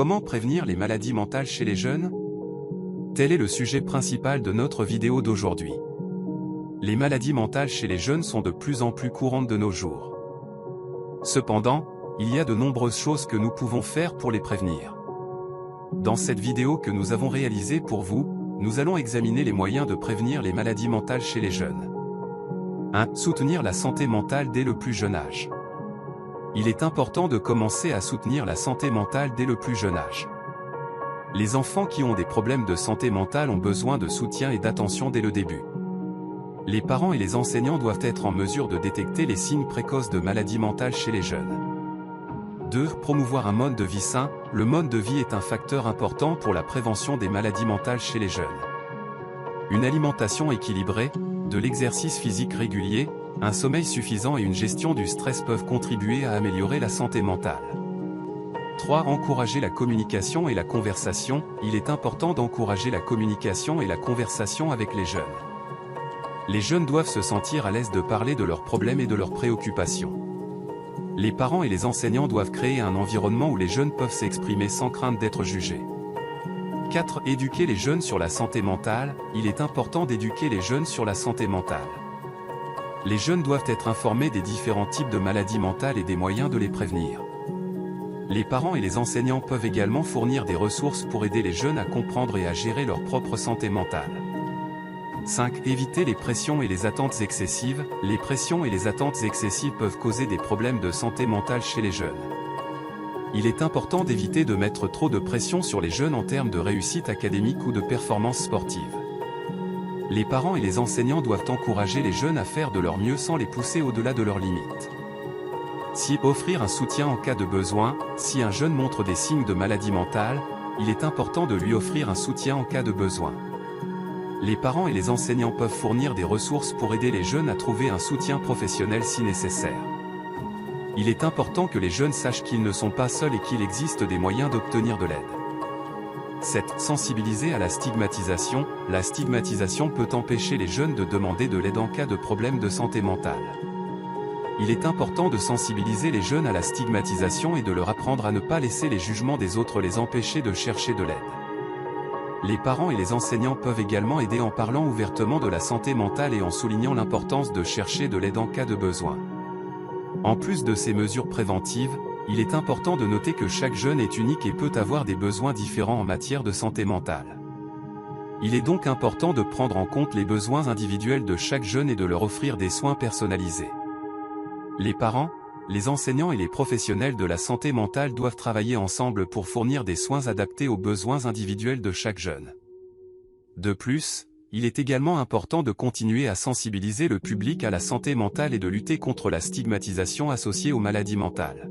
Comment prévenir les maladies mentales chez les jeunes? Tel est le sujet principal de notre vidéo d'aujourd'hui. Les maladies mentales chez les jeunes sont de plus en plus courantes de nos jours. Cependant, il y a de nombreuses choses que nous pouvons faire pour les prévenir. Dans cette vidéo que nous avons réalisée pour vous, nous allons examiner les moyens de prévenir les maladies mentales chez les jeunes. 1. Soutenir la santé mentale dès le plus jeune âge. Il est important de commencer à soutenir la santé mentale dès le plus jeune âge. Les enfants qui ont des problèmes de santé mentale ont besoin de soutien et d'attention dès le début. Les parents et les enseignants doivent être en mesure de détecter les signes précoces de maladies mentales chez les jeunes. 2. Promouvoir un mode de vie sain. Le mode de vie est un facteur important pour la prévention des maladies mentales chez les jeunes. Une alimentation équilibrée, de l'exercice physique régulier, un sommeil suffisant et une gestion du stress peuvent contribuer à améliorer la santé mentale. 3. Encourager la communication et la conversation. Il est important d'encourager la communication et la conversation avec les jeunes. Les jeunes doivent se sentir à l'aise de parler de leurs problèmes et de leurs préoccupations. Les parents et les enseignants doivent créer un environnement où les jeunes peuvent s'exprimer sans crainte d'être jugés. 4. Éduquer les jeunes sur la santé mentale. Il est important d'éduquer les jeunes sur la santé mentale. Les jeunes doivent être informés des différents types de maladies mentales et des moyens de les prévenir. Les parents et les enseignants peuvent également fournir des ressources pour aider les jeunes à comprendre et à gérer leur propre santé mentale. 5. Éviter les pressions et les attentes excessives. Les pressions et les attentes excessives peuvent causer des problèmes de santé mentale chez les jeunes. Il est important d'éviter de mettre trop de pression sur les jeunes en termes de réussite académique ou de performance sportive. Les parents et les enseignants doivent encourager les jeunes à faire de leur mieux sans les pousser au-delà de leurs limites. 6. Offrir un soutien en cas de besoin. Si un jeune montre des signes de maladie mentale, il est important de lui offrir un soutien en cas de besoin. Les parents et les enseignants peuvent fournir des ressources pour aider les jeunes à trouver un soutien professionnel si nécessaire. Il est important que les jeunes sachent qu'ils ne sont pas seuls et qu'il existe des moyens d'obtenir de l'aide. 7. Sensibiliser à la stigmatisation. La stigmatisation peut empêcher les jeunes de demander de l'aide en cas de problème de santé mentale. Il est important de sensibiliser les jeunes à la stigmatisation et de leur apprendre à ne pas laisser les jugements des autres les empêcher de chercher de l'aide. Les parents et les enseignants peuvent également aider en parlant ouvertement de la santé mentale et en soulignant l'importance de chercher de l'aide en cas de besoin. En plus de ces mesures préventives, il est important de noter que chaque jeune est unique et peut avoir des besoins différents en matière de santé mentale. Il est donc important de prendre en compte les besoins individuels de chaque jeune et de leur offrir des soins personnalisés. Les parents, les enseignants et les professionnels de la santé mentale doivent travailler ensemble pour fournir des soins adaptés aux besoins individuels de chaque jeune. De plus, il est également important de continuer à sensibiliser le public à la santé mentale et de lutter contre la stigmatisation associée aux maladies mentales.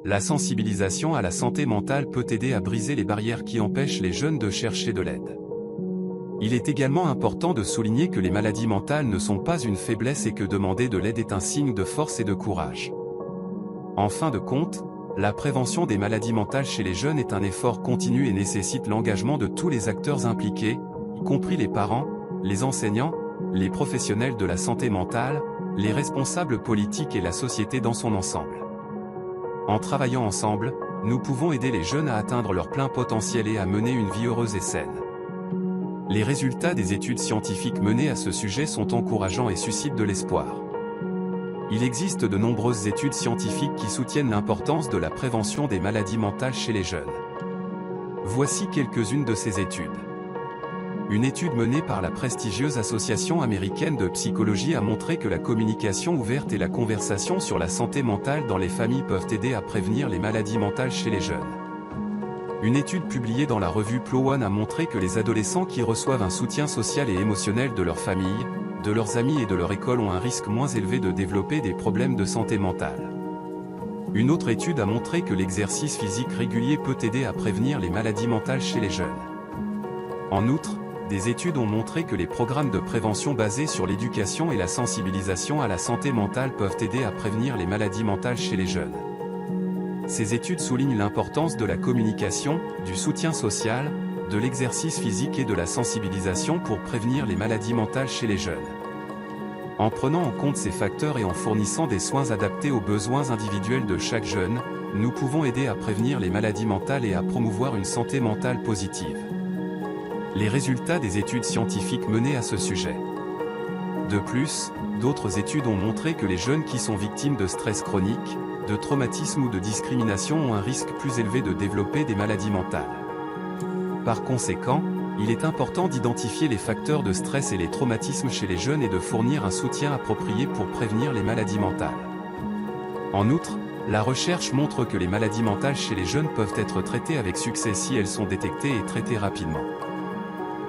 La sensibilisation à la santé mentale peut aider à briser les barrières qui empêchent les jeunes de chercher de l'aide. Il est également important de souligner que les maladies mentales ne sont pas une faiblesse et que demander de l'aide est un signe de force et de courage. En fin de compte, la prévention des maladies mentales chez les jeunes est un effort continu et nécessite l'engagement de tous les acteurs impliqués, y compris les parents, les enseignants, les professionnels de la santé mentale, les responsables politiques et la société dans son ensemble. En travaillant ensemble, nous pouvons aider les jeunes à atteindre leur plein potentiel et à mener une vie heureuse et saine. Les résultats des études scientifiques menées à ce sujet sont encourageants et suscitent de l'espoir. Il existe de nombreuses études scientifiques qui soutiennent l'importance de la prévention des maladies mentales chez les jeunes. Voici quelques-unes de ces études. Une étude menée par la prestigieuse Association américaine de psychologie a montré que la communication ouverte et la conversation sur la santé mentale dans les familles peuvent aider à prévenir les maladies mentales chez les jeunes. Une étude publiée dans la revue PLOS ONE a montré que les adolescents qui reçoivent un soutien social et émotionnel de leur famille, de leurs amis et de leur école ont un risque moins élevé de développer des problèmes de santé mentale. Une autre étude a montré que l'exercice physique régulier peut aider à prévenir les maladies mentales chez les jeunes. En outre, des études ont montré que les programmes de prévention basés sur l'éducation et la sensibilisation à la santé mentale peuvent aider à prévenir les maladies mentales chez les jeunes. Ces études soulignent l'importance de la communication, du soutien social, de l'exercice physique et de la sensibilisation pour prévenir les maladies mentales chez les jeunes. En prenant en compte ces facteurs et en fournissant des soins adaptés aux besoins individuels de chaque jeune, nous pouvons aider à prévenir les maladies mentales et à promouvoir une santé mentale positive. Les résultats des études scientifiques menées à ce sujet. De plus, d'autres études ont montré que les jeunes qui sont victimes de stress chronique, de traumatisme ou de discrimination ont un risque plus élevé de développer des maladies mentales. Par conséquent, il est important d'identifier les facteurs de stress et les traumatismes chez les jeunes et de fournir un soutien approprié pour prévenir les maladies mentales. En outre, la recherche montre que les maladies mentales chez les jeunes peuvent être traitées avec succès si elles sont détectées et traitées rapidement.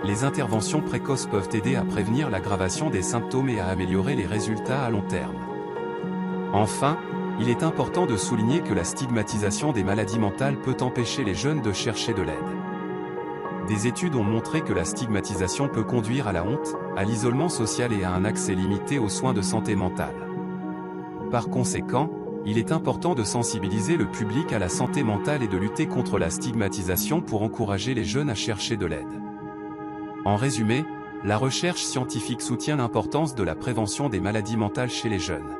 Les interventions précoces peuvent aider à prévenir l'aggravation des symptômes et à améliorer les résultats à long terme. Enfin, il est important de souligner que la stigmatisation des maladies mentales peut empêcher les jeunes de chercher de l'aide. Des études ont montré que la stigmatisation peut conduire à la honte, à l'isolement social et à un accès limité aux soins de santé mentale. Par conséquent, il est important de sensibiliser le public à la santé mentale et de lutter contre la stigmatisation pour encourager les jeunes à chercher de l'aide. En résumé, la recherche scientifique soutient l'importance de la prévention des maladies mentales chez les jeunes.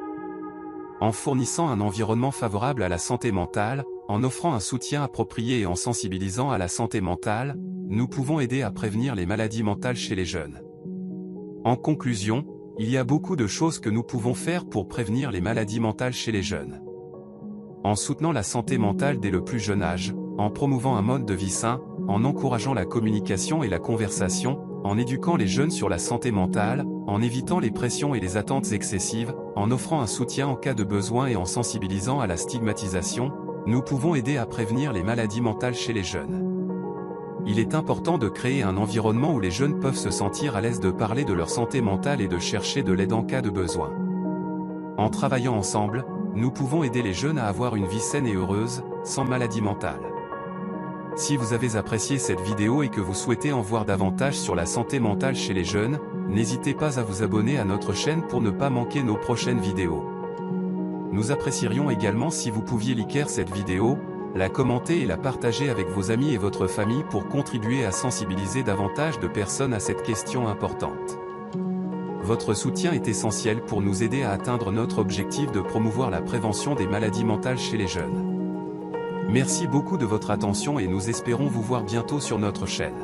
En fournissant un environnement favorable à la santé mentale, en offrant un soutien approprié et en sensibilisant à la santé mentale, nous pouvons aider à prévenir les maladies mentales chez les jeunes. En conclusion, il y a beaucoup de choses que nous pouvons faire pour prévenir les maladies mentales chez les jeunes. En soutenant la santé mentale dès le plus jeune âge, en promouvant un mode de vie sain, en encourageant la communication et la conversation, en éduquant les jeunes sur la santé mentale, en évitant les pressions et les attentes excessives, en offrant un soutien en cas de besoin et en sensibilisant à la stigmatisation, nous pouvons aider à prévenir les maladies mentales chez les jeunes. Il est important de créer un environnement où les jeunes peuvent se sentir à l'aise de parler de leur santé mentale et de chercher de l'aide en cas de besoin. En travaillant ensemble, nous pouvons aider les jeunes à avoir une vie saine et heureuse, sans maladie mentale. Si vous avez apprécié cette vidéo et que vous souhaitez en voir davantage sur la santé mentale chez les jeunes, n'hésitez pas à vous abonner à notre chaîne pour ne pas manquer nos prochaines vidéos. Nous apprécierions également si vous pouviez liker cette vidéo, la commenter et la partager avec vos amis et votre famille pour contribuer à sensibiliser davantage de personnes à cette question importante. Votre soutien est essentiel pour nous aider à atteindre notre objectif de promouvoir la prévention des maladies mentales chez les jeunes. Merci beaucoup de votre attention et nous espérons vous voir bientôt sur notre chaîne.